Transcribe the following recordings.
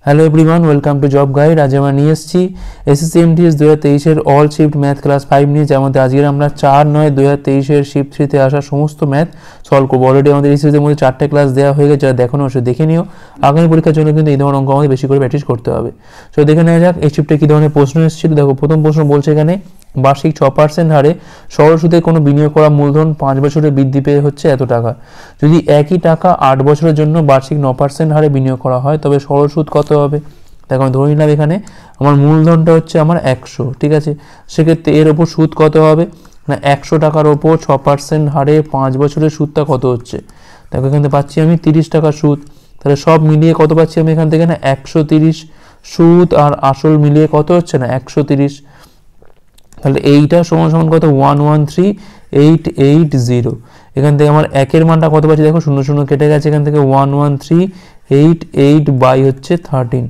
Hello everyone, welcome to job guide. আজ আমরা নিয়ে এসেছি এসএসসি এমটিএস 2023-এর অল শিফট ম্যাথ ক্লাস 5 নিয়ে, যার মধ্যে আজকে আমরা 4/9/2023-এর শিফট 3-তে আসা সমস্ত ম্যাথ সলভ করবো। অলরেডি আমাদের এই সিরিজের মধ্যে 4টে ক্লাস দেওয়া হয়ে গেছে, যারা দেখো অবশ্যই দেখে নিও। আগামী পরীক্ষার জন্য কিন্তু এই ধরনের অঙ্ক আমাদের বেশি করে প্র্যাকটিস করতে হবে। তো দেখে নেওয়া যাক এই শিফটে কী ধরনের প্রশ্ন এসেছিল। দেখো, প্রথম প্রশ্ন বলছে এখানে বার্ষিক 6% হারে সরল সুদে কোনো বিনিয়োগ করা মূলধন 5 বছরে বৃদ্ধি পেয়ে হচ্ছে এত টাকা। যদি একই টাকা 8 বছরের জন্য বার্ষিক 9% হারে বিনিয়োগ করা হয়, তবে সরল সুদ কত হবে? দেখো, আমি ধরে নিলাম এখানে আমার মূলধনটা হচ্ছে আমার 100, ঠিক আছে। সেক্ষেত্রে এর ওপর সুদ কত হবে না, 100 টাকার ওপর 6% হারে 5 বছরের সুদটা কত হচ্ছে? দেখো, এখান থেকে পাচ্ছি আমি 30 টাকা সুদ। তাহলে সব মিলিয়ে কত পাচ্ছি আমি এখান থেকে না, 130। সুদ আর আসল মিলিয়ে কত হচ্ছে না, 130। তাহলে এইটা সমান সমান কত, 113,880। এখান থেকে আমার একের মানটা কত পাচ্ছি, দেখো 0 0 কেটে গেছে, এখান থেকে 113,880 বাই হচ্ছে 13।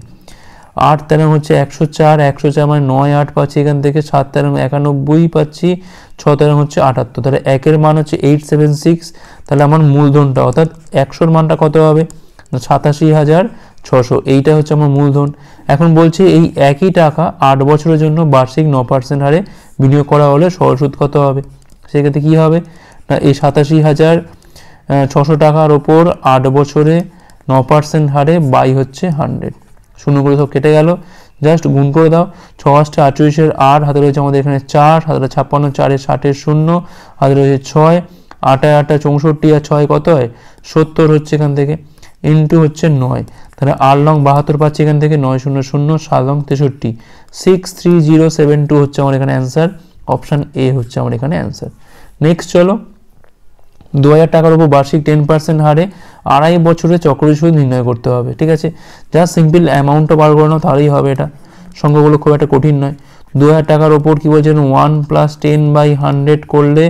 8 তেরো হচ্ছে 104, 104 মানে 9 8 পাচ্ছি এখান থেকে, 7 তেরো 91 পাচ্ছি, 6 তেরো হচ্ছে 78। তাহলে একের মান হচ্ছে 876। তাহলে আমার মূলধনটা অর্থাৎ 100-র মানটা কত হবে, 87,600। এইটা হচ্ছে আমার মূলধন। এখন বলছে এই একই টাকা 8 বছরের জন্য বার্ষিক 9% হারে বিনিয়োগ করা হলে সরল সুদ কত হবে? সেক্ষেত্রে কী হবে না, এই 87,600 টাকার ওপর 8 বছরে 9% হারে বাই হচ্ছে 100। শূন্য করে সব কেটে গেল, জাস্ট গুণ করে দাও। 6 8 48-এর 8, হাতে রয়েছে আমাদের এখানে 4, হাতে 56, 4 60-এর 0, হাতে রয়েছে 6, 8 8 64 আর 6 কত হয় 70 হচ্ছে এখান থেকে, ইন্টু হচ্ছে 9। তাহলে 8 লং 72 পাচ্ছি এখান থেকে, 9 0 0, 7 লং 63, 63072 হচ্ছে আমার এখানে অ্যান্সার। অপশান এ হচ্ছে আমার এখানে অ্যান্সার। নেক্সট চলো, 2000 টাকার উপর বার্ষিক 10% হারে 2.5 বছরে চক্রবৃদ্ধি সুদ নির্ণয় করতে হবে, ঠিক আছে। যা সিম্পল অ্যামাউন্টটা বার করানো তাহলেই হবে। এটা সংখ্যাগুলো খুব একটা কঠিন নয়। 2000 টাকার ওপর কী বলছেন, 1 + 10/100 করলে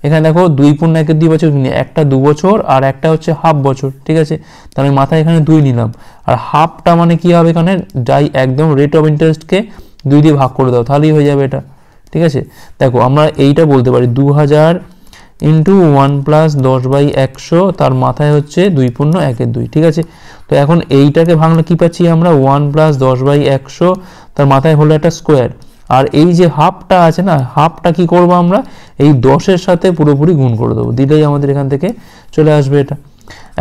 এখানে দেখো 2 × 1 2 বছর, একটা 2 বছর আর একটা হচ্ছে হাফ বছর, ঠিক আছে। তাহলে মাথায় এখানে 2 নিলাম, আর হাফটা মানে কী হবে এখানে, যাই একদম রেট অফ ইন্টারেস্টকে 2 দিয়ে ভাগ করে দাও, তাহলেই হয়ে যাবে এটা, ঠিক আছে। দেখো, আমরা এইটা বলতে পারি 2000 ইন্টু 1 + 10/100, তার মাথায় হচ্ছে 2 × 1 2, ঠিক আছে। তো এখন এইটাকে ভাঙলে কী পাচ্ছি আমরা, 1 + 10/100, তার মাথায় হলো একটা স্কোয়ার। আর এই যে হাফটা আছে না, হাফটা কি করব আমরা, এই 10-এর সাথে পুরোপুরি গুণ করে দেবো, দিলেই আমাদের এখান থেকে চলে আসবে এটা।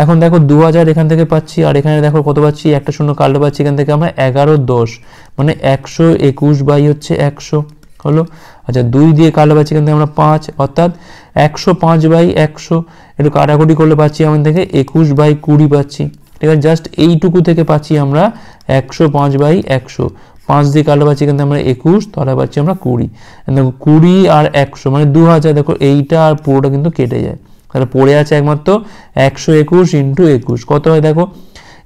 এখন দেখো 2000 এখান থেকে পাচ্ছি, আর এখানে দেখো কত পাচ্ছি, একটা শূন্য কাটলে পাচ্ছি এখান থেকে আমরা 11 10, মানে 121 বাই হচ্ছে 100 হলো। আচ্ছা, 2 দিয়ে কাটলে পাচ্ছি এখান থেকে আমরা 5, অর্থাৎ 105/100। একটু কাটাকুটি করলে পাচ্ছি আমাদের থেকে 21/20 পাচ্ছি, ঠিক আছে। জাস্ট এইটুকু থেকে পাচ্ছি আমরা 105/100। 5 দিয়ে কাটলে পাচ্ছি এখান থেকে আমরা 21, তাহলে পাচ্ছি আমরা 20। দেখো 20 আর 100 মানে 2000। দেখো এইটা আর পুরোটা কিন্তু কেটে যায়, তাহলে পড়ে আছে একমাত্র 121 × 21 কত হয়। দেখো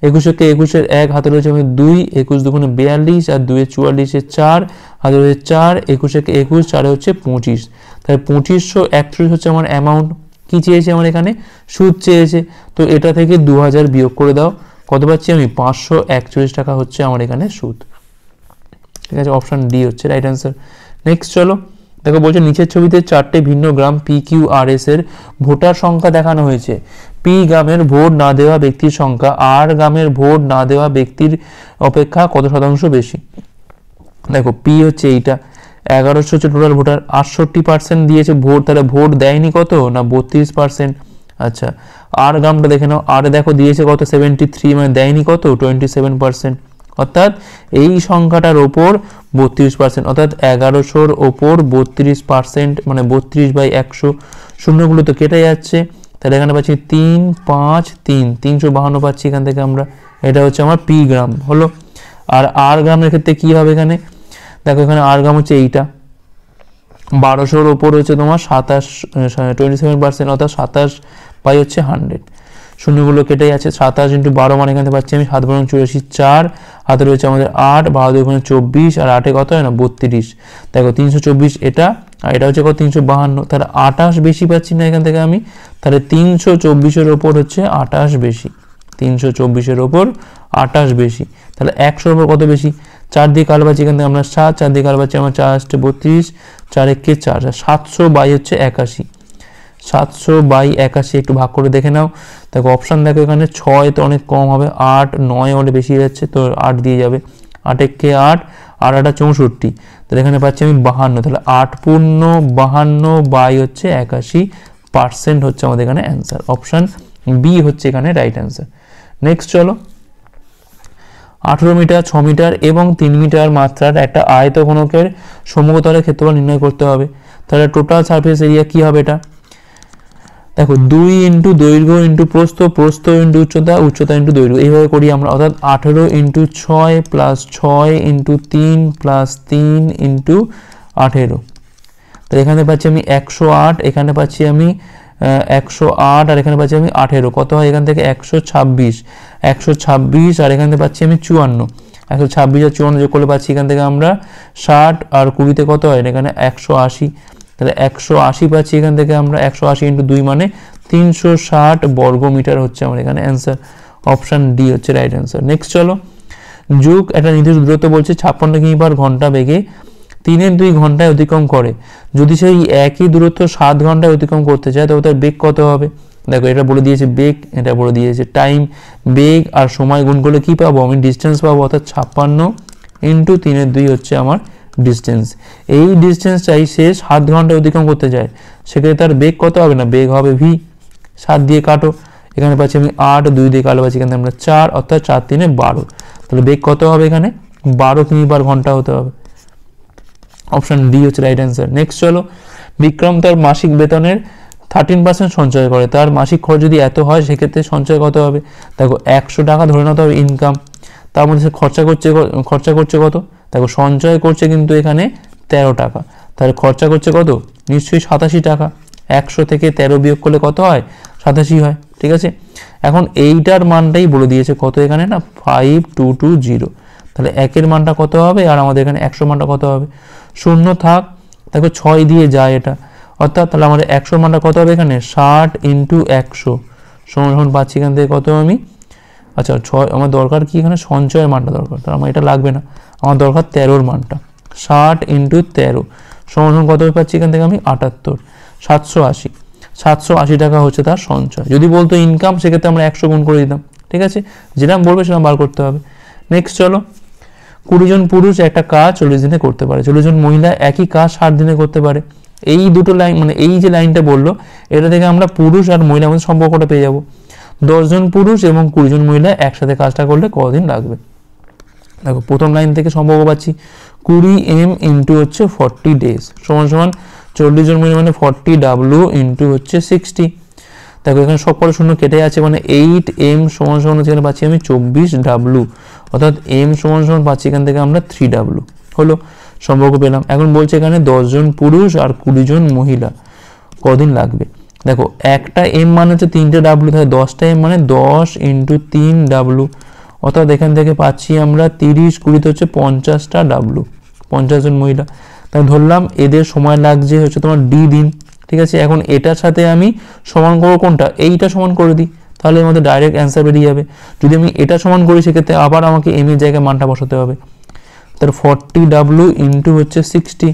21-কে 21-এর 1, হাতে রয়েছে আমাদের 2, 21 2 42, আর 2 44-এর 4, হাতে রয়েছে 4, 21-কে 21, 4 হচ্ছে 25। তাহলে 2531 হচ্ছে আমার অ্যামাউন্ট। কি চেয়েছে আমার এখানে, সুদ চেয়েছে। তো এটা থেকে 2000 বিয়োগ করে দাও, কত পাচ্ছি আমি, 541 টাকা হচ্ছে আমার এখানে সুদ, ঠিক আছে। অপশান ডি হচ্ছে রাইট অ্যান্সার। নেক্সট চলো, দেখো বলছে নিচের ছবিতে 4টে ভিন্ন গ্রাম PQRS এর ভোটার সংখ্যা দেখানো হয়েছে। পি গ্রামের ভোট না দেওয়া ব্যক্তির সংখ্যা আর গ্রামের ভোট না দেওয়া ব্যক্তির অপেক্ষা কত শতাংশ বেশি? দেখো পি হচ্ছে এইটা, 1100 হচ্ছে টোটাল ভোটার, 68% দিয়েছে ভোট, তাহলে ভোট দেয়নি কত না 32%। আচ্ছা, আর গ্রামটা দেখে নাও, আর দেখো দিয়েছে কত 73, মানে দেয়নি কত 27%। অর্থাৎ এই সংখ্যাটার ওপর 32%, অর্থাৎ 1100-র ওপর 32%, মানে 32/100। শূন্যগুলো তো কেটে যাচ্ছে, তাহলে এখানে পাচ্ছি 3 5 3, 352 পাচ্ছি এখান থেকে আমরা। এটা হচ্ছে আমার পি গ্রাম হলো। আর গ্রামের ক্ষেত্রে কী হবে এখানে, দেখো এখানে আর গ্রাম হচ্ছে এইটা, 1200-র ওপর হচ্ছে তোমার 27%, অর্থাৎ 27/100। শূন্যগুলো কেটে যাচ্ছে, 27 × 12 মানে এখানে পাচ্ছি আমি 7 × 84 4, হাতে রয়েছে আমাদের 8, 12 × 24, আর 8-এ কত হয় না 32। দেখো 324 এটা, আর এটা হচ্ছে কত 352, তাহলে 28 বেশি পাচ্ছি না এখান থেকে আমি, তাহলে 324-এর ওপর হচ্ছে 28 বেশি, 324-এর ওপর 28 বেশি। তাহলে 100-র ওপর কত বেশি, 4 দিয়ে কাল পাচ্ছি এখান থেকে আমরা 7, 4 দিয়ে কাল পাচ্ছি আমরা 4 8 32, 4 1 4, 700 বাই হচ্ছে 81। 700/81 একটু ভাগ করে দেখে নাও। দেখো অপশান দেখো এখানে 6 তো অনেক কম হবে, 8 9 হলে বেশি যাচ্ছে, তো 8 দিয়ে যাবে। 8 একে 8, 8 8 64, তাহলে এখানে পাচ্ছি আমি 52, তাহলে 8 পূর্ণ 52 হচ্ছে 81% হচ্ছে আমাদের এখানে অ্যান্সার। অপশান বি হচ্ছে এখানে রাইট অ্যান্সার। নেক্সট চলো, 18 মিটার, 6 মিটার এবং 3 মিটার মাত্রার একটা আয়তঘনকের সমতলের ক্ষেত্রফল নির্ণয় করতে হবে। তাহলে টোটাল সারফেস এরিয়া কি হবে এটা? দেখো 2 ইন্টু দৈর্ঘ্য ইন্টু প্রস্থ, প্রস্থ ইন্টু উচ্চতা, উচ্চতা ইন্টু দৈর্ঘ্য, এইভাবে করি আমরা। অর্থাৎ 18 into 6 plus 6 into 3 plus 3 into 18, তো এখানে পাচ্ছি আমি 108, এখানে পাচ্ছি আমি 108, আর এখানে পাচ্ছি আমি 18, কত হয় এখান থেকে 126, 126, আর এখান থেকে পাচ্ছি আমি 54, 126 আর 54 যোগ করলে পাচ্ছি এখান থেকে আমরা 60, আর 20তে কত হয় এখানে 180, তাহলে 180 পাচ্ছি এখান থেকে আমরা। 180 ইন্টু 2 মানে 360 বর্গমিটার হচ্ছে আমার এখানে অ্যান্সার। অপশান ডি হচ্ছে রাইট অ্যান্সার। নেক্সট চলো, যুগ একটা নির্দিষ্ট দূরত্ব বলছে 56 কিমি/ঘন্টা বেগে 3/2 ঘন্টায় অতিক্রম করে। যদি সেই একই দূরত্ব 7 ঘন্টায় অতিক্রম করতে চায় তবে তার বেগ কত হবে? দেখো এটা বলে দিয়েছে বেগ, এটা বলে দিয়েছে টাইম। বেগ আর সময় গুণ করলে কি পাবো? আমি ডিস্টেন্স পাবো, অর্থাৎ 56 ইন্টু 3/2 হচ্ছে আমার ডিস্টেন্স। এই ডিস্টেন্সটাই সে 7 ঘন্টায় অতিক্রম করতে চায়, সেক্ষেত্রে তার বেগ কত হবে? না বেগ হবে ভি। 7 দিয়ে কাটো, এখানে পাচ্ছি আমি 8, 2 দিয়ে কালো পাচ্ছি এখানে আমরা 4, অর্থাৎ 4 3 12, তাহলে বেগ কত হবে এখানে? 12 কিমি/ঘন্টা হতে হবে। অপশান ডি হচ্ছে রাইট অ্যান্সার। নেক্সট চলো, বিক্রম তার মাসিক বেতনের 13% সঞ্চয় করে। তার মাসিক খরচ যদি এত হয় সেক্ষেত্রে সঞ্চয় কত হবে? দেখো 100 টাকা ধরে নাও হবে ইনকাম, তার মধ্যে সে খরচা করছে কত? দেখো সঞ্চয় করছে কিন্তু এখানে 13 টাকা, তাহলে খরচা করছে কত? নিশ্চয়ই 87 টাকা। 100 থেকে 13 বিয়োগ করলে কত হয়? 87 হয়, ঠিক আছে। এখন এইটার মানটাই বলে দিয়েছে কত এখানে? না 5220, তাহলে 1-এর মানটা কত হবে আর আমাদের এখানে 100 মানটা কত হবে? শূন্য থাক, দেখো 6 দিয়ে যায় এটা, অর্থাৎ তাহলে আমাদের 100 মানটা কত হবে এখানে? 60 ইন্টু 100 সমান পাচ্ছি এখান থেকে কত আমি? আচ্ছা 6, আমার দরকার কি এখানে? সঞ্চয়ের মানটা দরকার, তার আমার এটা লাগবে না, আমার দরকার 13-র মানটা। 60 ইন্টু 13 সমান কত পাচ্ছি এখান থেকে আমি? 78, 780, 780 টাকা হচ্ছে তার সঞ্চয়। যদি বলতো ইনকাম সেক্ষেত্রে আমরা 100 গুণ করে দিতাম, ঠিক আছে। যেরকম বলবে সেরকম বার করতে হবে। নেক্সট চলো, 20 জন পুরুষ একটা কাজ 40 দিনে করতে পারে, 40 জন মহিলা একই কাজ 60 দিনে করতে পারে। এই দুটো লাইন, মানে এই যে লাইনটা বললো এটা থেকে আমরা পুরুষ আর মহিলার মধ্যে সম্পর্কটা পেয়ে যাব। 10 জন পুরুষ এবং 20 জন মহিলা একসাথে কাজটা করলে কতদিন লাগবে? দেখো প্রথম লাইন থেকে সম্পর্ক পাচ্ছি 20m ইন্টু হচ্ছে 40 ডেজ সমান 40 জন মহিলা মানে 40W ইন্টু হচ্ছে 60। দেখো এখানে সব কটা শূন্য কেটে আছে, মানে 8m সমান যেখানে পাচ্ছি আমি 24W, অর্থাৎ m সমান পাচ্ছি এখান থেকে আমরা 3W। হলো, সম্পর্ক পেলাম। এখন বলছে এখানে 10 জন পুরুষ আর 20 জন মহিলা কদিন লাগবে। দেখো একটা m মানে হচ্ছে 3টে W, তাহলে 10টা m মানে 10 ইন্টু 3W, অর্থাৎ এখান থেকে পাচ্ছি আমরা 30 20 হচ্ছে 50টা W, 50 জন মহিলা। তাই ধরলাম এদের সময় লাগছে হচ্ছে তোমার D দিন, ঠিক আছে। এখন এটার সাথে আমি সমান করবো কোনটা? এইটা সমান করে দিই, তাহলে আমাদের ডাইরেক্ট অ্যান্সার বেরিয়ে যাবে। যদি আমি এটা সমান করি সেক্ষেত্রে আবার আমাকে m এর জায়গায় মানটা বসাতে হবে, তাহলে 40W ইন্টু হচ্ছে 60,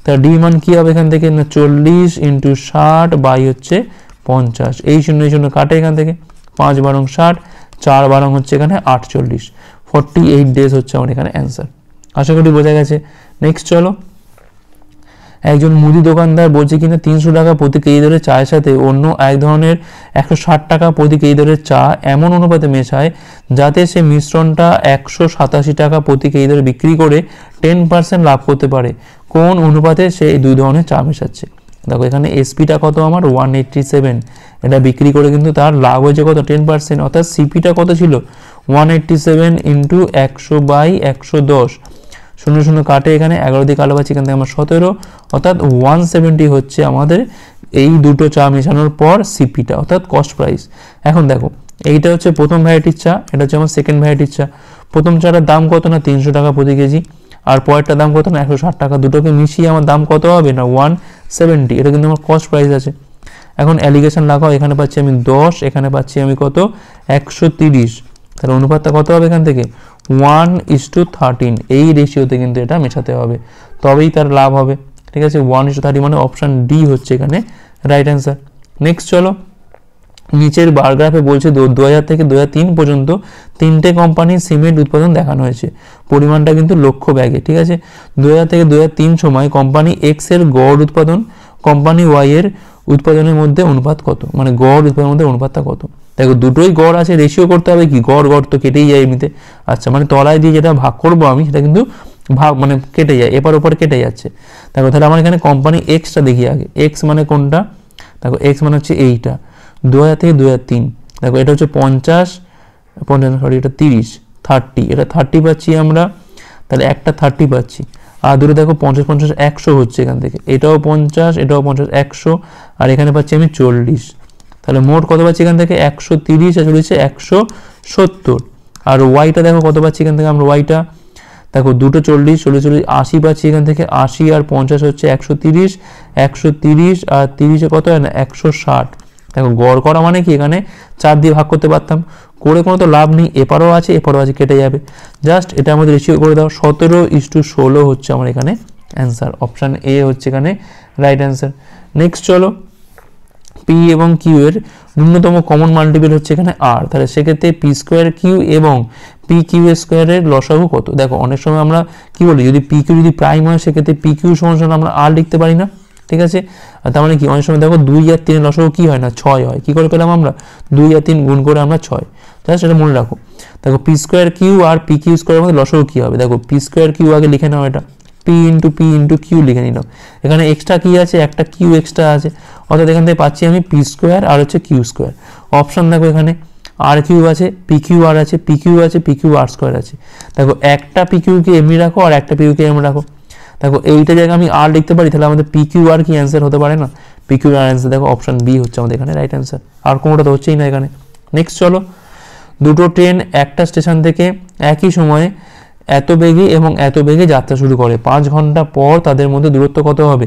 তার D মান কি হবে এখান থেকে? না 40 ইন্টু 60 বাই হচ্ছে 50, এই শূন্য কাটে এখান থেকে, 5 বারং 60, 4 বারং হচ্ছে এখানে 48, 48 ডেজ হচ্ছে আমার এখানে অ্যান্সার। আশা করি বোঝা গেছে। নেক্সট চলো, একজন মুদি দোকানদার বলছে কিনা 300 টাকা প্রতি কেজি দরের চায়ের সাথে অন্য এক ধরনের 160 টাকা প্রতি কেজি দরের চা এমন অনুপাতে মেশায় যাতে সে মিশ্রণটা 187 টাকা প্রতি কেজি দরে বিক্রি করে 10% লাভ করতে পারে। কোন অনুপাতে সে এই দুই ধরনের চা মেশাচ্ছে? দেখো এখানে এসপিটা কত আমার? 187, এটা বিক্রি করে কিন্তু তার লাভ হয়েছে কত? 10%, অর্থাৎ সিপিটা কত ছিল? 187 ইন্টু 100 বাই 110, শূন্য কাটে এখানে 11 দিয়ে কালো পাচ্ছি এখান থেকে আমার 17, অর্থাৎ 170 হচ্ছে আমাদের এই দুটো চা মেশানোর পর সিপিটা, অর্থাৎ কস্ট প্রাইস। এখন দেখো এইটা হচ্ছে প্রথম ভ্যারাইটির চা, এটা হচ্ছে আমার সেকেন্ড ভ্যারাইটির চা। প্রথম চাটার দাম কত? না 300 টাকা প্রতি কেজি, আর পরেরটার দাম কত? না 160 টাকা। দুটোকে মিশিয়ে আমার দাম কত হবে? না 170, এটা কিন্তু আমার কস্ট প্রাইস আছে। এখন অ্যালিগেশন লাগাও, এখানে পাচ্ছি আমি 10, এখানে পাচ্ছি আমি কত? 130, তাহলে অনুপাতটা কত হবে এখান থেকে? 1:13, এই রেশিওতে কিন্তু এটা মেশাতে হবে, তবেই তার লাভ হবে, ঠিক আছে। 1:30 মানে অপশান ডি হচ্ছে এখানে রাইট অ্যান্সার। নেক্সট চলো, নিচের বার গ্রাফে বলছে 2000 থেকে 2003 পর্যন্ত 3টে কোম্পানির সিমেন্ট উৎপাদন দেখানো হয়েছে, পরিমাণটা কিন্তু লক্ষ ব্যাগে, ঠিক আছে। 2000 থেকে 2003 সময় কোম্পানি এক্স এর গড় উৎপাদন কোম্পানি ওয়াই এর উৎপাদনের মধ্যে অনুপাত কত, মানে গড় উৎপাদনের মধ্যে অনুপাতটা কত। দেখো দুটোই গড় আছে, রেশিও করতে হবে কি, গড় গড় তো কেটেই যায় এমনিতে। আচ্ছা, মানে তলায় দিয়ে যেটা ভাগ করবো আমি সেটা কিন্তু ভাগ মানে কেটে যায়, এপার ওপর কেটে যাচ্ছে। দেখো তাহলে আমার এখানে কোম্পানি এক্সটা দেখি আগে, এক্স মানে কোনটা, দেখো এক্স মানে হচ্ছে এইটা 2000 থেকে 2003, দেখো এটা হচ্ছে 50 সরি এটা 30 30, এটা 30 পাচ্ছি আমরা, তাহলে একটা 30 পাচ্ছি, আর দূরে দেখো 50 50 100 হচ্ছে এখান থেকে, এটাও 50 এটাও 50 100, আর এখানে পাচ্ছি আমি 40, তাহলে মোট কত পাচ্ছি এখান থেকে 130, আর চলেছে 170। আর ওয়াইটা দেখো কত পাচ্ছি এখান থেকে আমরা, ওয়াইটা দেখো দুটো 40 40 40 80 পাচ্ছি এখান থেকে, 80 আর 50 হচ্ছে 130, 130 আর 30 কত হয় না 160। দেখো গড় করা মানে কি, এখানে 4 দিয়ে ভাগ করতে পারতাম, করে কোনো তো লাভ নেই, এপারও আছে এপারও আছে, কেটে যাবে, জাস্ট এটা আমাদের রেশিও করে দাও, 17:16 হচ্ছে আমার এখানে অ্যান্সার, অপশান এ হচ্ছে এখানে রাইট অ্যান্সার। নেক্সট চলো, পি এবং কিউ এর ন্যূনতম কমন মাল্টিপল হচ্ছে এখানে আর, তাহলে সেক্ষেত্রে পি স্কোয়ার কিউ এবং পি কিউ স্কোয়ারের লসাগু কত। দেখো অনেক সময় আমরা কি বলি, যদি পি কিউ যদি প্রাইম হয় সেক্ষেত্রে পি কিউ সমান আমরা আর লিখতে পারি না, ঠিক আছে। তার মানে কি, অনেক সময় দেখো 2 আর 3 লসাগু কি হয় না 6 হয়, কি করে পেলাম আমরা, 2 আর 3 গুণ করে আমরা 6, জাস্ট এটা মনে রাখো। দেখো P square Q R P Q স্কোয়ারের মধ্যে লসাগু কি হবে, দেখো পি স্কোয়ার কিউ আগে লিখে নাও, এটা পি ইন্টু কিউ লিখে নিলাম, এখানে এক্সট্রা কি আছে, একটা কিউ এক্সট্রা আছে, অর্থাৎ এখান থেকে পাচ্ছি আমি পি স্কোয়ার আর হচ্ছে কিউ স্কোয়ার। অপশান দেখো এখানে আর কিউ আছে, পি কিউ আর আছে, পি কিউ আছে, পি কিউ আর স্কোয়ার আছে। দেখো একটা পি কিউকে এমনি রাখো আর একটা পি কিউকে এমনি রাখো, দেখো এইটা জায়গায় আমি আর লিখতে পারি, তাহলে আমাদের পি কিউ আর কি অ্যান্সার হতে পারে না, পি কিউ আর অ্যান্সার দেখো অপশান বি হচ্ছে আমাদের এখানে রাইট অ্যান্সার, আর কোনোটা তো হচ্ছেই না এখানে। নেক্সট চলো, দুটো ট্রেন একটা স্টেশন থেকে একই সময়ে এত বেগে এবং এত বেগে যাত্রা শুরু করে, 5 ঘন্টা পর তাদের মধ্যে দূরত্ব কত হবে।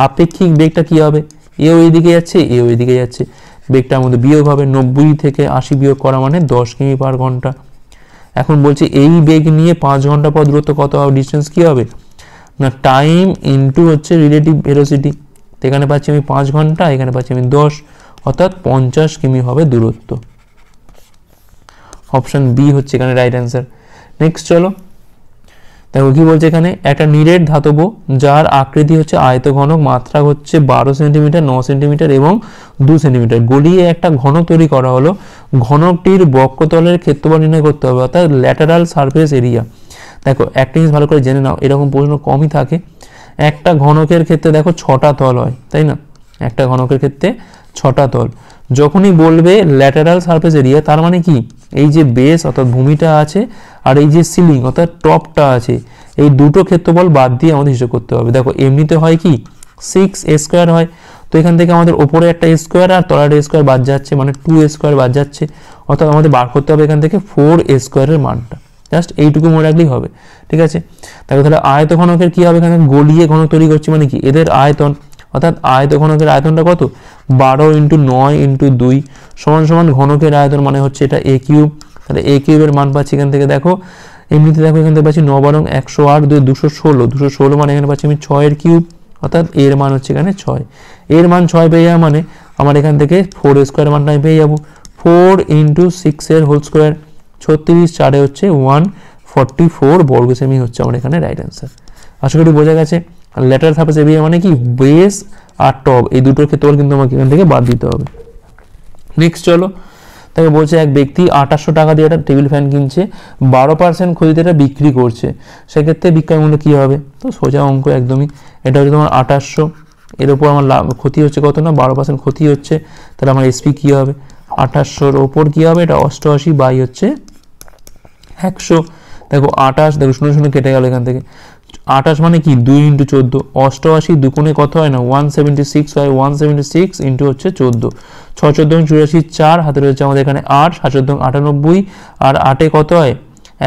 আপেক্ষিক বেগটা কি হবে, এও এইদিকে যাচ্ছে এও এইদিকে যাচ্ছে, বেগটার মধ্যে বিয়োগ হবে, 90 থেকে 80 বিয়োগ করা মানে 10 কিমি পার ঘন্টা। এখন বলছি এই বেগ নিয়ে 5 ঘন্টা পর দূরত্ব কত হবে, ডিস্টেন্স কি হবে না টাইম ইন্টু হচ্ছে রিলেটিভ ভেলোসিটি, এখানে পাচ্ছি আমি 5 ঘন্টা, এখানে পাচ্ছি আমি 10, অর্থাৎ 50 কিমি হবে দূরত্ব, অপশান বি হচ্ছে এখানে রাইট অ্যান্সার। নেক্সট চলো, দেখো কি বলছে এখানে, একটা নিরেট ধাতব যার আকৃতি হচ্ছে আয়তঘনক, মাত্রা হচ্ছে 12 সেন্টিমিটার 9 সেন্টিমিটার এবং 2 সেন্টিমিটার, গলিয়ে একটা ঘনক তৈরি করা হলো, ঘনকটির বক্ষতলের ক্ষেত্রফল নির্ণয় করতে হবে, অর্থাৎ ল্যাটারাল সারফেস এরিয়া। দেখো একটা জিনিস ভালো করে জেনে নাও, এরকম প্রশ্ন কমই থাকে, একটা ঘনকের ক্ষেত্রে দেখো 6টা তল হয়, তাই না, একটা ঘনকের ক্ষেত্রে 6টা তল, যখনই বলবে ল্যাটারাল সারফেস এরিয়া তার মানে কি, এই যে বেস অর্থাৎ ভূমিটা আছে আর এই যে সিলিং অর্থাৎ টপটা আছে, এই দুটো ক্ষেত্রফল বাদ দিয়ে আমাদের হিসাব করতে হবে। দেখো এমনিতে হয় কি 6a স্কোয়ার হয়, তো এখান থেকে আমাদের ওপরে একটা a স্কোয়ার আর তলার a স্কোয়ার বাদ যাচ্ছে, মানে 2a স্কোয়ার বাদ যাচ্ছে, অর্থাৎ আমাদের বার করতে হবে এখান থেকে 4a স্কোয়ারের মানটা, জাস্ট এইটুকু মনে রাখলেই হবে, ঠিক আছে। দেখো তাহলে আয়তঘনকের কি হবে, এখানে গলিয়ে ঘনক তৈরি করছি মানে কি, এদের আয়তন অর্থাৎ আয়তঘনকের আয়তনটা কত 12 × 9 × 2 সমান সমান ঘনকের আয়তন মানে হচ্ছে এটা a কিউব, তাহলে a কিউবের মান পাচ্ছি এখান থেকে, দেখো এমনিতে দেখো এখান থেকে পাচ্ছি 9 × 108 216 মানে এখানে পাচ্ছি আমি 6 এর কিউব, অর্থাৎ এর মান হচ্ছে এখানে 6, এর মান 6 পেয়ে যাওয়া মানে আমার এখান থেকে 4a স্কোয়ার মানটা আমি পেয়ে যাবো, 4 × 6 এর হোল স্কোয়ার 36 4 হচ্ছে 144 বর্গ সেমি হচ্ছে আমার এখানে রাইট অ্যান্সার। আশা করি বোঝা গেছে। ল্যাটারাল সারফেস এরিয়া মানে কি, বেস আর টপ এই দুটোর ক্ষেত্রফল কিন্তু আমাকে এখান থেকে বাদ দিতে হবে। নেক্সট চলো, তাকে বলছে এক ব্যক্তি 2800 টাকা দিয়ে একটা টেবিল ফ্যান কিনছে, 12% ক্ষতিতে এটা বিক্রি করছে, সেক্ষেত্রে বিক্রয় মূল্য কী হবে, তো সোজা অঙ্ক একদমই, এটা হচ্ছে তোমার 2800, এর ওপর আমার লাভ ক্ষতি হচ্ছে কত না 12% ক্ষতি হচ্ছে, তাহলে আমার এসপি কী হবে 2800-র ওপর কী হবে, এটা 88 বাই হচ্ছে 100, দেখো 28 দেখো 0 0 কেটে গেল এখান থেকে, 28 মানে কি 2 × 14, 88 দুগুণে কত হয় না 176 হয়, 176 ইন্টু হচ্ছে 14, 6 14 84 4 হাতে রয়েছে আমাদের এখানে 8, 7 14 98 আর 8 এ কত হয়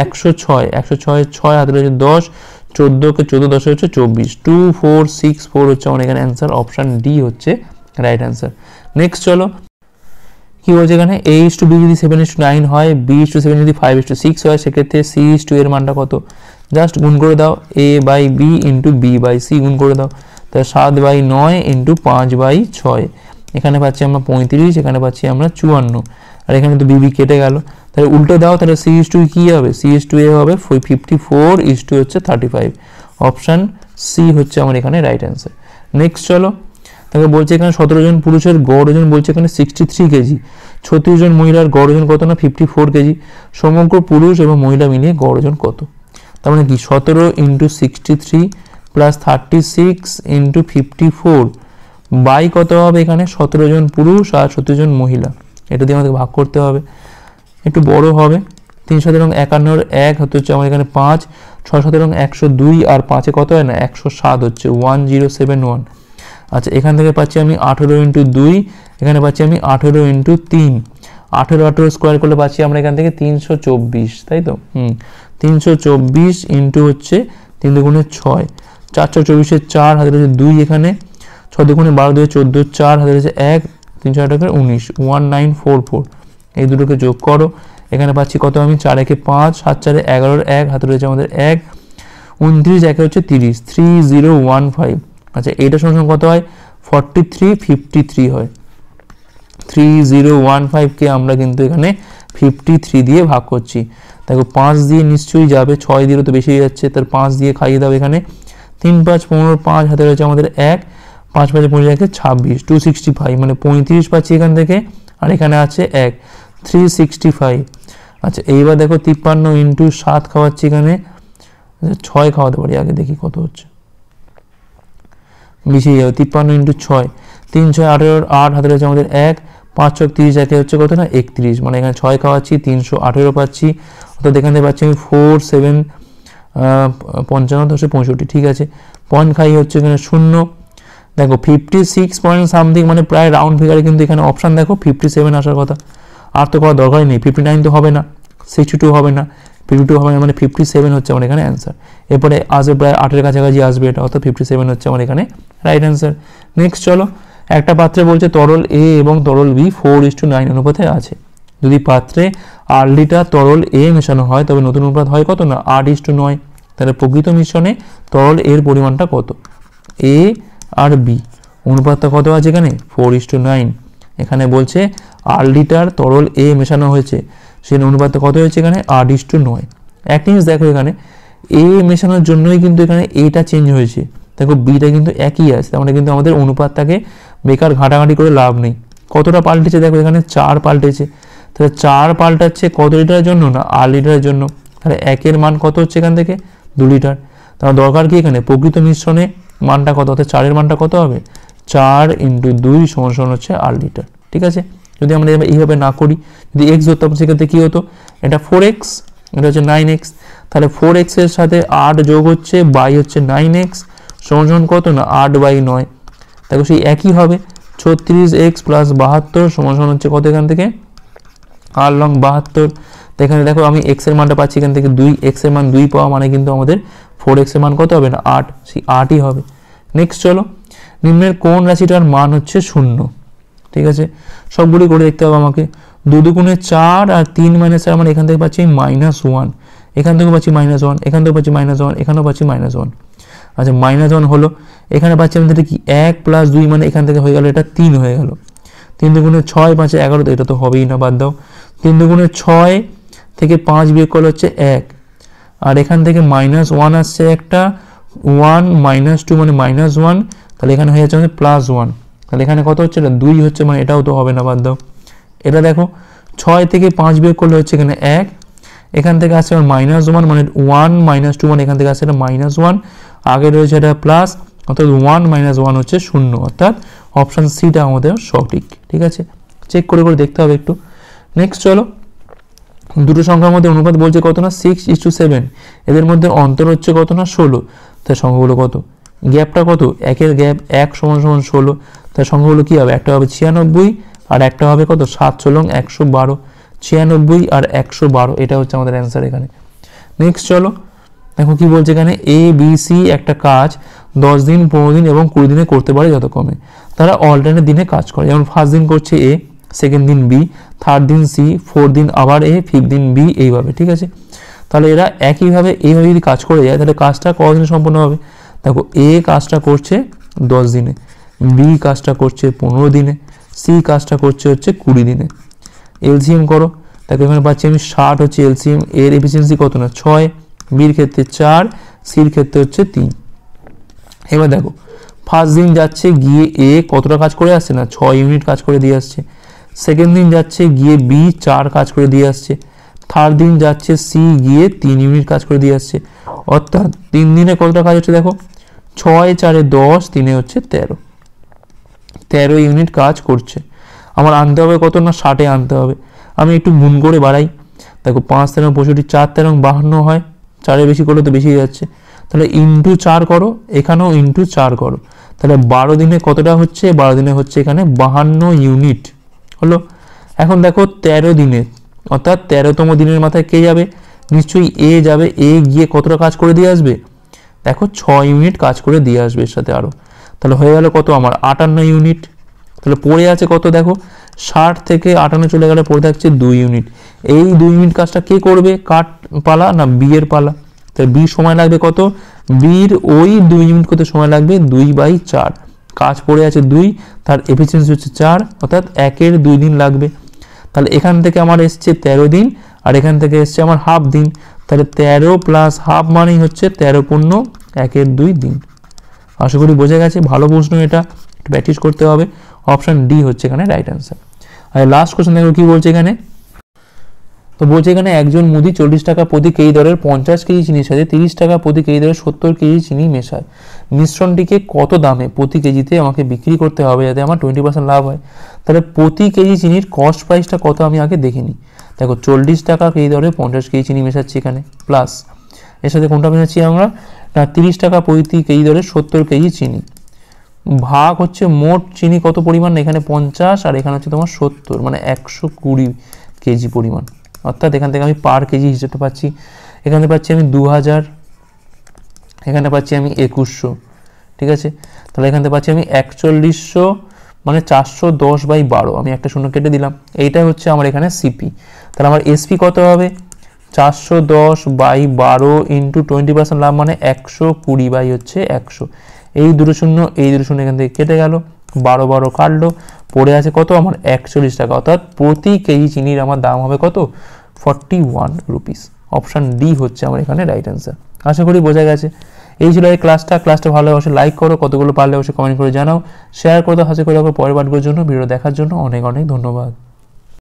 106, 106 6 হাতে রয়েছে 10, 14কে 14 10 হচ্ছে 24, 2464 হচ্ছে আমাদের এখানে অ্যান্সার, অপশান ডি হচ্ছে রাইট অ্যান্সার। নেক্সট চলো, কি বলছে এখানে a:b যদি 7:9 হয়, b:7 যদি 5:6 হয়, সেক্ষেত্রে c:2 এর মানটা কত, জাস্ট গুণ করে দাও, a/b × b/c গুণ করে দাও, তাহলে 7/9 × 5/6, এখানে পাচ্ছি আমরা 35, এখানে পাচ্ছি আমরা 54, আর এখানে তো বিবি কেটে গেল। তাহলে উল্টো দাও, তাহলে C/2 কি হবে? C/2A হবে 54 হচ্ছে 35। অপশান সি হচ্ছে আমার এখানে রাইট অ্যান্সার। নেক্সট চলো, তাকে বলছে এখানে 17 জন পুরুষের গড় ওজন বলছে এখানে 63 কেজি, 36 জন মহিলার গড় ওজন কত না 54 কেজি, সমগ্র পুরুষ এবং মহিলা মিলিয়ে গড় ওজন কত? তার মানে কি 17 × 63 প্লাস 36 × 54 বাই কত হবে এখানে 17 জন পুরুষ আর 36 জন মহিলা, এটা দিয়ে আমাদের ভাগ করতে হবে। একটু বড় হবে, 3 × 51 1 হচ্ছে আমার এখানে 5, 6 × 102 আর 5-এ কত হয় না 107 হচ্ছে 1071। আচ্ছা, এখান থেকে পাচ্ছি আমি 18 × 2, এখানে পাচ্ছি আমি 18 × 3, 18 স্কোয়ার করলে পাচ্ছি আমরা এখান থেকে 324, তাই তো? 324 ইন্টু হচ্ছে 3 দুগুণে 6, 424-এর 4 হাতে রয়েছে 2, এখানে 6 দুগুণে 12 2 14, 4 হাতে রয়েছে 1, 3 4 19, 1944। এই দুটোকে যোগ করো, এখানে পাচ্ছি কত আমি 4 1 5, 7 4 11, 1 হাতে রয়েছে আমাদের 1, 29 1 হচ্ছে 30, 3015। আচ্ছা, এইটা সমান কত হয় 4353 হয়। 3015কে আমরা কিন্তু এখানে 53 দিয়ে ভাগ করছি। দেখো 5 দিয়ে নিশ্চয়ই যাবে, 6 দিয়ে তো বেশি যাচ্ছে, তার 5 দিয়ে খাইয়ে দাও। এখানে 3 5 15, 5 হাতে রয়েছে আমাদের 1, 5 5 25 26, 265 মানে 35 পাচ্ছি এখান থেকে, আর এখানে আছে 1, 365। আচ্ছা, এইবার দেখো 53 × 7 খাওয়াচ্ছি এখানে 6 খাওয়াতে পারি, আগে দেখি কত হচ্ছে, বেশি যাবে 53 × 6, 3 6 18, 8 হাতে রয়েছে আমাদের 1, 5 6 30 একে হচ্ছে কত না 31, মানে এখানে 6 খাওয়াচ্ছি 318 পাচ্ছি, অর্থাৎ এখান থেকে পাচ্ছি আমি 4 7 55 10 65। ঠিক আছে, পয়েন্ট খাই হচ্ছে এখানে 0। দেখো 56 পয়েন্ট সামথিং, মানে প্রায় রাউন্ড ফিগারে কিন্তু এখানে অপশান দেখো 57 আসার কথা, আর তো করার দরকারই নেই। 59 তো হবে না, 62 হবে না, 52 হবে না, মানে 57 হচ্ছে আমার এখানে অ্যান্সার। এরপরে আসবে প্রায় 8-এর কাছাকাছি আসবে এটা, অর্থাৎ 57 হচ্ছে আমার এখানে রাইট অ্যান্সার। নেক্সট চলো, একটা পাত্রে বলছে তরল A এবং তরল B 4:9 অনুপাতে আছে। যদি পাত্রে 8 লিটার তরল A মেশানো হয় তবে নতুন অনুপাত হয় কত না 8:9। তাহলে প্রকৃত মিশ্রণে তরল এর পরিমাণটা কত? A আর B অনুপাতটা কত আছে এখানে 4:9। এখানে বলছে 8 লিটার তরল A মেশানো হয়েছে, সেই অনুপাতটা কত হয়েছে এখানে 8:9। এক জিনিস দেখো, এখানে A মেশানোর জন্যই কিন্তু এখানে Aটা চেঞ্জ হয়েছে, দেখো Bটা কিন্তু একই আছে, তার মানে কিন্তু আমাদের অনুপাতটাকে বেকার ঘাটাঘাটি করে লাভ নেই। কতটা পাল্টেছে দেখো, এখানে 4 পাল্টেছে, তাহলে 4 পাল্টাচ্ছে কত লিটারের জন্য না 8 লিটারের জন্য। তাহলে 1-এর মান কত হচ্ছে এখান থেকে 2 লিটার। তার দরকার কি এখানে প্রকৃত মিশ্রণে মানটা কত, অর্থাৎ 4-এর মানটা কত হবে 4 × 2 সমান হচ্ছে 8 লিটার। ঠিক আছে, যদি আমরা এইভাবে না করি, যদি x ধরতাম সেক্ষেত্রে কী হতো, এটা 4x, এটা হচ্ছে 9x, তাহলে 4x এর সাথে 8 যোগ হচ্ছে বাই হচ্ছে 9x সমান কত না 8/9। দেখো সেই একই হবে 36x + 72 সমান হচ্ছে কত এখান থেকে 8 লং 72। তো এখানে দেখো আমি x এর মানটা পাচ্ছি এখান থেকে 2, x এর মান 2 পাওয়া মানে কিন্তু আমাদের 4x এর মান কত হবে না 8, সেই 8ই হবে। নেক্সট চলো, নিম্নের কোন রাশিটার মান হচ্ছে 0? ঠিক আছে, সবগুলি করে দেখতে হবে আমাকে। 2 দুগুণে 4 আর 3 - 4 মানে এখান থেকে পাচ্ছি -1, এখান থেকে পাচ্ছি -1, এখান থেকে পাচ্ছি -1, এখানেও পাচ্ছি -1। আচ্ছা, -1 হলো, এখানে পাচ্ছি আমাদের কি 1 + 2 মানে এখান থেকে হয়ে গেল এটা 3 হয়ে গেল। 3 দুগুণে 6 5 11, তো এটা তো হবেই না, বাদ দাও। 3 দুগুণে 6 থেকে 5 বিয়োগ করলে হচ্ছে 1, আর এখান থেকে -1 আসছে একটা, 1 - 2 মানে -1, তাহলে এখানে হয়ে যাচ্ছে আমাদের +1, তাহলে এখানে কত হচ্ছে এটা 2 হচ্ছে, মানে এটাও তো হবে না, বাদ দাও। এটা দেখো 6 থেকে 5 বিয়োগ করলে হচ্ছে এখানে 1, এখান থেকে আসছে আমার -1 মানে 1 - 2 মানে এখান থেকে আসছে এটা -1, আগে রয়েছে এটা প্লাস, অর্থাৎ 1 - 1 হচ্ছে 0, অর্থাৎ অপশান সিটা আমাদের সঠিক। ঠিক আছে, চেক করে করে দেখতে হবে একটু। নেক্সট চলো, দুটো সংখ্যার মধ্যে অনুপাত বলছে কত না 6:7, এদের মধ্যে অন্তর হচ্ছে কত না 16, তার সংখ্যাগুলো কত, গ্যাপটা কত, 1-এর গ্যাপ 1 = 16, তার সংখ্যাগুলো কী হবে, একটা হবে 96 আর একটা হবে কত 7 × 112, 96 আর 112, এটা হচ্ছে আমাদের অ্যান্সার এখানে। নেক্সট চলো, দেখো কি বলছে এখানে ABC একটা কাজ 10 দিন 15 দিন এবং 20 দিনে করতে পারে যথাক্রমে। তারা অল্টারনেট দিনে কাজ করে, যেমন ফার্স্ট দিন করছে A, সেকেন্ড দিন B, থার্ড দিন C, ফোর্থ দিন আবার A, ফিফথ দিন B, এইভাবে। ঠিক আছে, তাহলে এরা একইভাবে এইভাবে যদি কাজ করে যায় তাহলে কাজটা কতদিনে সম্পন্ন হবে? দেখো A কাজটা করছে 10 দিনে, B কাজটা করছে 15 দিনে, সি কাজটা করছে হচ্ছে 20 দিনে। এলসিএম করো, দেখো এখানে পাচ্ছি আমি 60 হচ্ছে এলসিএম, এর এফিসিয়েন্সি কত না 6, বির ক্ষেত্রে 4, সির ক্ষেত্রে হচ্ছে 3। এবার দেখো ফার্স্ট দিন যাচ্ছে গিয়ে এ কতটা কাজ করে আসছে না 6 ইউনিট কাজ করে দিয়ে আসছে। সেকেন্ড দিন যাচ্ছে গিয়ে বি 4 কাজ করে দিয়ে আসছে। থার্ড দিন যাচ্ছে সি গিয়ে 3 ইউনিট কাজ করে দিয়ে আসছে। অর্থাৎ 3 দিনে কতটা কাজ হচ্ছে দেখো 6 4 10, 3 হচ্ছে 13 ইউনিট কাজ করছে। আমার আনতে হবে কত না 60 আনতে হবে। আমি একটু গুণ করে বাড়াই, দেখো 5 13 65, 4 13 52 হয়, 4 বেশি করলে তো বেশি যাচ্ছে, তাহলে ইন্টু 4 করো, এখানেও ইন্টু 4 করো, তাহলে 12 দিনে কতটা হচ্ছে 12 দিনে হচ্ছে এখানে 52 ইউনিট হলো। এখন দেখো 13 দিনে অর্থাৎ 13তম দিনের মাথায় কে যাবে, নিশ্চয়ই এ যাবে। এ গিয়ে কতটা কাজ করে দিয়ে আসবে দেখো 6 ইউনিট কাজ করে দিয়ে আসবে এর সাথে আরও, তাহলে হয়ে গেল কত আমার 58 ইউনিট। তাহলে পড়ে আছে কত দেখো 60 থেকে 58 চলে গেলে পড়ে থাকছে 2 ইউনিট। এই 2 ইউনিট কাজটা কে করবে, কার পালা না বি এর পালা। তাহলে বি সময় লাগবে কত, বির ওই 2 ইউনিট করতে সময় লাগবে 2/4, কাজ পড়ে আছে 2, তার এফিসিয়েন্সি হচ্ছে 4, অর্থাৎ 1-এর 2 দিন লাগবে। তাহলে এখান থেকে আমার এসছে 13 দিন আর এখান থেকে এসছে আমার হাফ দিন, তাহলে 13 প্লাস হাফ মানেই হচ্ছে 13 পূর্ণ 1-এর 2 দিন। আশা করি বোঝা গেছে, ভালো প্রশ্ন এটা, একটু প্র্যাকটিস করতে হবে। অপশন ডি হচ্ছে এখানে রাইট অ্যান্সার। আর লাস্ট কোশ্চেন দেখো কি বলছে এখানে, তো বলছে এখানে একজন মুদি 40 টাকা প্রতি কেজি দরের 50 কেজি চিনির সাথে 30 টাকা প্রতি কেজি দরের 70 কেজি চিনি মেশায়। মিশ্রণটিকে কত দামে প্রতি কেজিতে আমাকে বিক্রি করতে হবে যাতে আমার 20% লাভ হয়। তাহলে প্রতি কেজি চিনির কস্ট প্রাইসটা কত আমি আগে দেখে নিই। দেখো 40 টাকা কেজি দরে 50 কেজি চিনি মেশাচ্ছি এখানে, প্লাস এর সাথে কোনটা মেশাচ্ছি আমরা না 30 টাকা প্রতি কেজি দরে 70 কেজি চিনি, ভাগ হচ্ছে মোট চিনি কত পরিমাণ, এখানে 50 আর এখানে হচ্ছে তোমার 70, মানে 120 কেজি পরিমাণ। অর্থাৎ এখান থেকে আমি পার কেজি হিসেবটা পাচ্ছি, এখানে পাচ্ছি আমি 2000, এখানে পাচ্ছি আমি 2100, ঠিক আছে। তাহলে এখান থেকে পাচ্ছি আমি 4100, মানে 410/12, আমি একটা শূন্য কেটে দিলাম। এইটাই হচ্ছে আমার এখানে সিপি। তাহলে আমার এসপি কত হবে 410/12 ইন্টু 20% লাভ, মানে 120 হচ্ছে 100। এই দুটো শূন্য এই দুটো শূন্য এখান থেকে কেটে গেল, 12 কাটলো, পড়ে আছে কত আমার 41 টাকা। অর্থাৎ প্রতি কেজি চিনির আমার দাম হবে কত 41 রুপিস। অপশান ডি হচ্ছে আমার এখানে রাইট অ্যান্সার। আশা করি বোঝা গেছে। এই ছিল এই ক্লাসটা ভালো অবশ্যই লাইক করো, কতগুলো পারলে অবশ্যই কমেন্ট করে জানাও, শেয়ার করে দাও। আশা করি পরের পাঠগুলোর জন্য ভিডিও দেখার জন্য অনেক অনেক ধন্যবাদ।